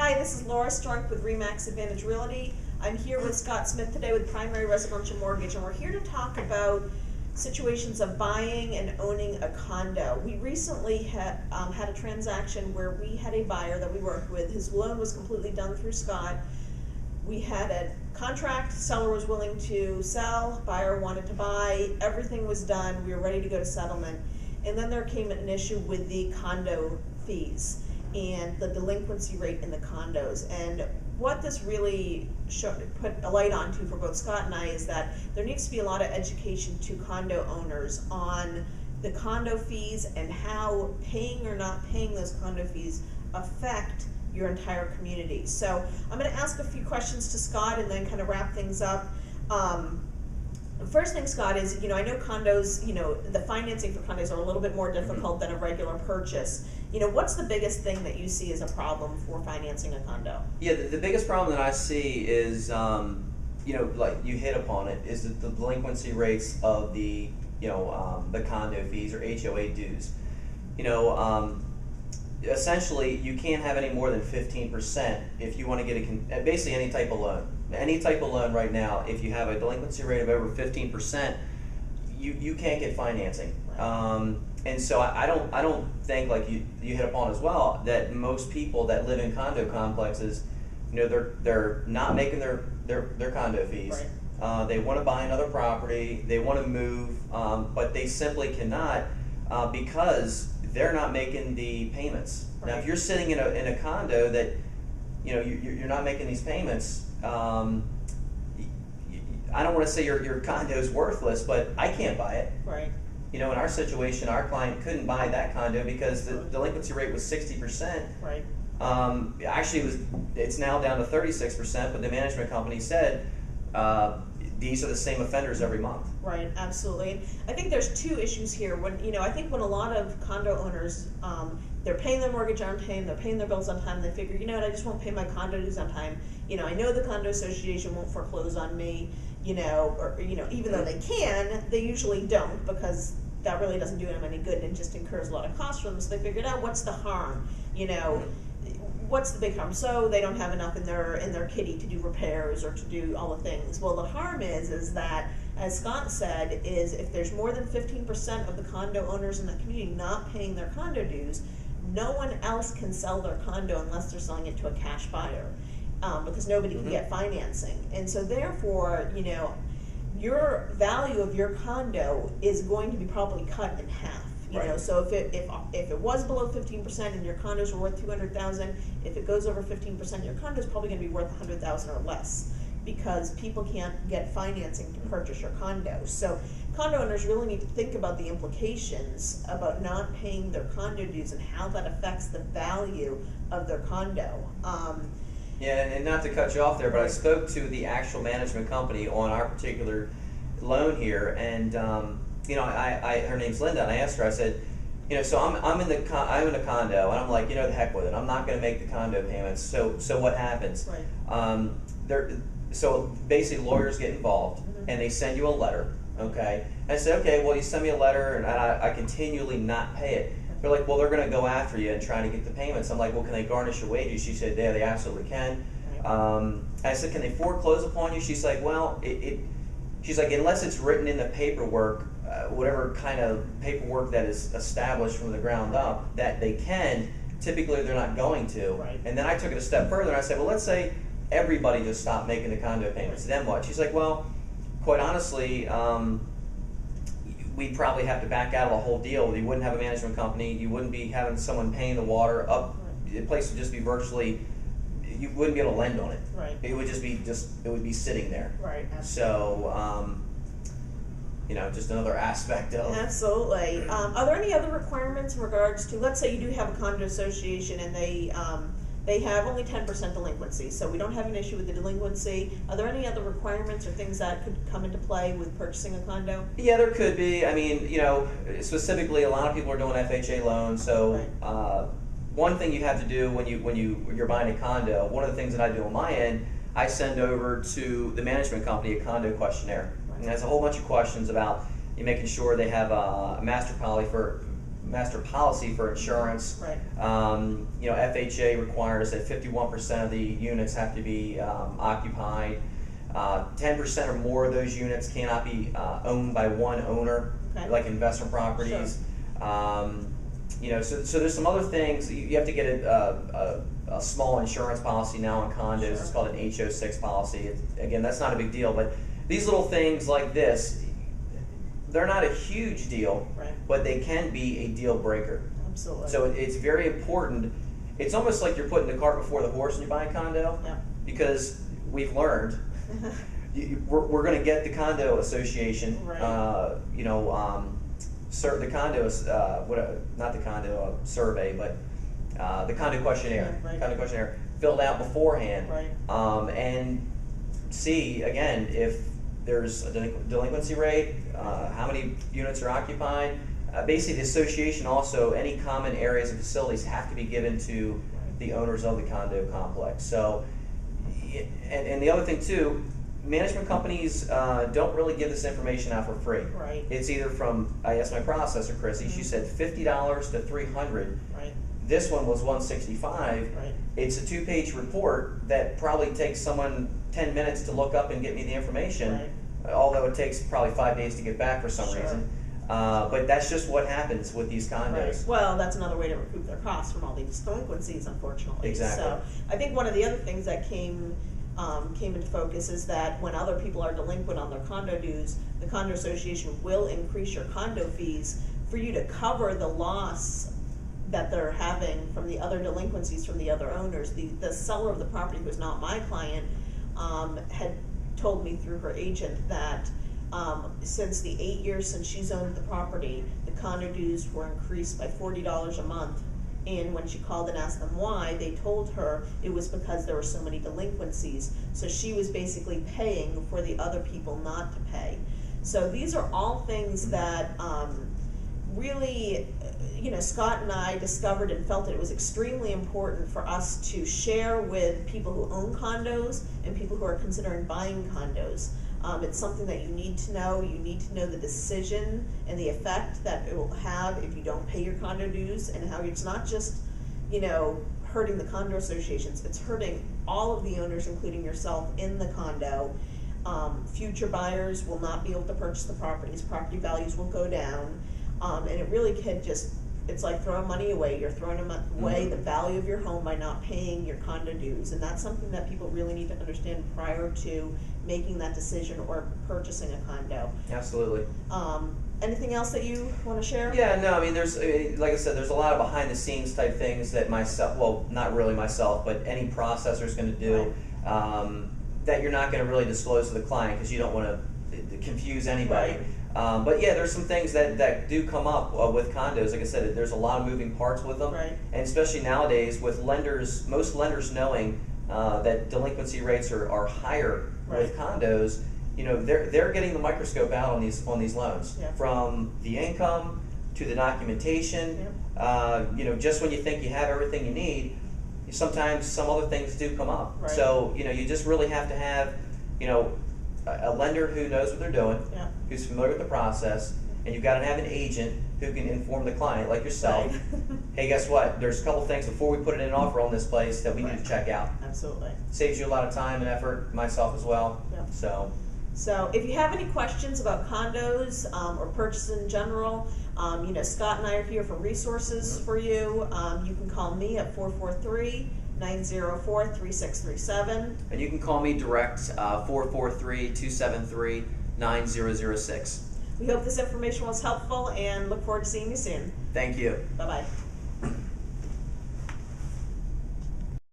Hi, this is Laura Strunk with RE/MAX Advantage Realty. I'm here with Scott Smith today with Primary Residential Mortgage, and we're here to talk about situations of buying and owning a condo. We recently had a transaction where we had a buyer that we worked with. His loan was completely done through Scott. We had a contract, seller was willing to sell, buyer wanted to buy, everything was done, we were ready to go to settlement. And then there came an issue with the condo fees and the delinquency rate in the condos. And what this really put a light onto for both Scott and I is that there needs to be a lot of education to condo owners on the condo fees and how paying or not paying those condo fees affect your entire community. So I'm going to ask a few questions to Scott and then kind of wrap things up. The first thing, Scott, is, I know condos, the financing for condos are a little bit more difficult than a regular purchase. What's the biggest thing that you see as a problem for financing a condo? Yeah, the biggest problem that I see is, like you hit upon it, is the delinquency rates of the condo fees or HOA dues. Essentially, you can't have any more than 15% if you want to get basically any type of loan. Any type of loan right now, if you have a delinquency rate of over 15%, you can't get financing. Right. And so I don't think, like you hit upon as well, that most people that live in condo complexes, they're not making their condo fees. Right. They want to buy another property, they want to move, but they simply cannot because they're not making the payments. Right. Now, if you're sitting in a condo that you're not making these payments, I don't want to say your condo is worthless, but I can't buy it. Right. In our situation, our client couldn't buy that condo because the delinquency rate was 60%. Right. Actually, it's now down to 36%, but the management company said these are the same offenders every month. Right, absolutely. I think there's two issues here. I think when a lot of condo owners, they're paying their mortgage on time, they're paying their bills on time, they figure, I just won't pay my condo dues on time. I know the condo association won't foreclose on me, or even though they can, they usually don't, because that really doesn't do them any good and just incurs a lot of costs for them. So they figured out, what's the harm? What's the big harm? So they don't have enough in their kitty to do repairs or to do all the things. Well, the harm is that, as Scott said, is if there's more than 15% of the condo owners in that community not paying their condo dues, no one else can sell their condo unless they're selling it to a cash buyer, because nobody can get financing. And so therefore, your value of your condo is going to be probably cut in half. Right. So if it was below 15% and your condos were worth $200,000, if it goes over 15%, your condo is probably going to be worth $100,000 or less, because people can't get financing to purchase your condo. So condo owners really need to think about the implications about not paying their condo dues and how that affects the value of their condo. Yeah, and not to cut you off there, but I spoke to the actual management company on our particular loan here, and her name's Linda, and I asked her, I said, so I'm in a condo, and I'm like, the heck with it, I'm not going to make the condo payments. So what happens? Right. So basically, lawyers get involved, and they send you a letter. Okay, and I said, okay, well, you send me a letter, and I continually not pay it. They're like, well, they're going to go after you and try to get the payments. I'm like, well, can they garnish your wages? She said, yeah, they absolutely can. I said, can they foreclose upon you? She's like, well, she's like, unless it's written in the paperwork, whatever kind of paperwork that is established from the ground up, that they can, typically they're not going to. Right. And then I took it a step further, and I said, well, let's say everybody just stopped making the condo payments. Then what? She's like, well, quite honestly, we'd probably have to back out of the whole deal. You wouldn't have a management company. You wouldn't be having someone paying the water up. The place would just be virtually, you wouldn't be able to lend on it. Right. It would be sitting there. Right. Absolutely. So, just another aspect of. Absolutely. Are there any other requirements in regards to, let's say you do have a condo association and they have only 10% delinquency, so we don't have an issue with the delinquency. Are there any other requirements or things that could come into play with purchasing a condo? Yeah, there could be. I mean, specifically, a lot of people are doing FHA loans. So, Right. One thing you have to do when you're buying a condo, one of the things that I do on my end, I send over to the management company a condo questionnaire, and it has a whole bunch of questions about you making sure they have a master master policy for insurance. Right. You know, FHA requires that 51% of the units have to be occupied. 10% or more of those units cannot be owned by one owner, Okay. like investment properties. You know, so there's some other things. You have to get a small insurance policy now on condos. Sure. It's called an HO6 policy. Again, that's not a big deal, but these little things like this, they're not a huge deal, Right. but they can be a deal breaker. Absolutely. So it's very important. It's almost like you're putting the cart before the horse when you buy a condo, Yeah. because we've learned we're going to get the condo association, Right. you know, the condo, not the condo survey, but the condo questionnaire, Yeah, right. condo questionnaire filled out beforehand, Right. and see again if there's a delinquency rate, how many units are occupied. Basically, the association also, any common areas and facilities have to be given to the owners of the condo complex. So, and the other thing too, management companies don't really give this information out for free. Right. It's either from, I asked my processor, Chrissy, she said $50 to $300. Right. This one was $165. Right. It's a 2-page report that probably takes someone 10 minutes to look up and get me the information, although it takes probably 5 days to get back for some Sure. reason. But that's just what happens with these condos. Right. Well, that's another way to recoup their costs from all these delinquencies, unfortunately. Exactly. So I think one of the other things that came into focus is that when other people are delinquent on their condo dues, the condo association will increase your condo fees for you to cover the loss that they're having from the other delinquencies from the other owners. The seller of the property, who is not my client, had told me through her agent that since the 8 years since she's owned the property, the condo dues were increased by $40 a month. And when she called and asked them why, they told her it was because there were so many delinquencies. So she was basically paying for the other people not to pay. So these are all things that really, you know, Scott and I discovered and felt that it was extremely important for us to share with people who own condos and people who are considering buying condos. It's something that you need to know. You need to know the decision and the effect that it will have if you don't pay your condo dues, and how it's not just, you know, hurting the condo associations, it's hurting all of the owners, including yourself, in the condo. Future buyers will not be able to purchase the properties. Property values will go down. And it really can just, it's like throwing money away. You're throwing away the value of your home by not paying your condo dues. And that's something that people really need to understand prior to making that decision or purchasing a condo. Absolutely. Anything else that you want to share? Yeah, no, I mean, like I said, there's a lot of behind the scenes type things that myself, well, not really myself, but any processor is going to do, that you're not going to really disclose to the client because you don't want to confuse anybody. Right. But yeah, there's some things that do come up with condos. Like I said, there's a lot of moving parts with them, Right. and especially nowadays with lenders, most lenders knowing that delinquency rates are higher with condos. You know, they're getting the microscope out on these loans, from the income to the documentation. You know, just when you think you have everything you need, sometimes some other things do come up. Right. So you know, you just really have to have, you know, a lender who knows what they're doing, who's familiar with the process, and you've got to have an agent who can inform the client, like yourself. Right. Hey, guess what? There's a couple things before we put in an offer on this place that we need to check out. Absolutely. Saves you a lot of time and effort, myself as well. So if you have any questions about condos or purchase in general, you know, Scott and I are here for resources for you. You can call me at 443-904-3637. And you can call me direct, 443-273-9006. We hope this information was helpful and look forward to seeing you soon. Thank you. Bye-bye.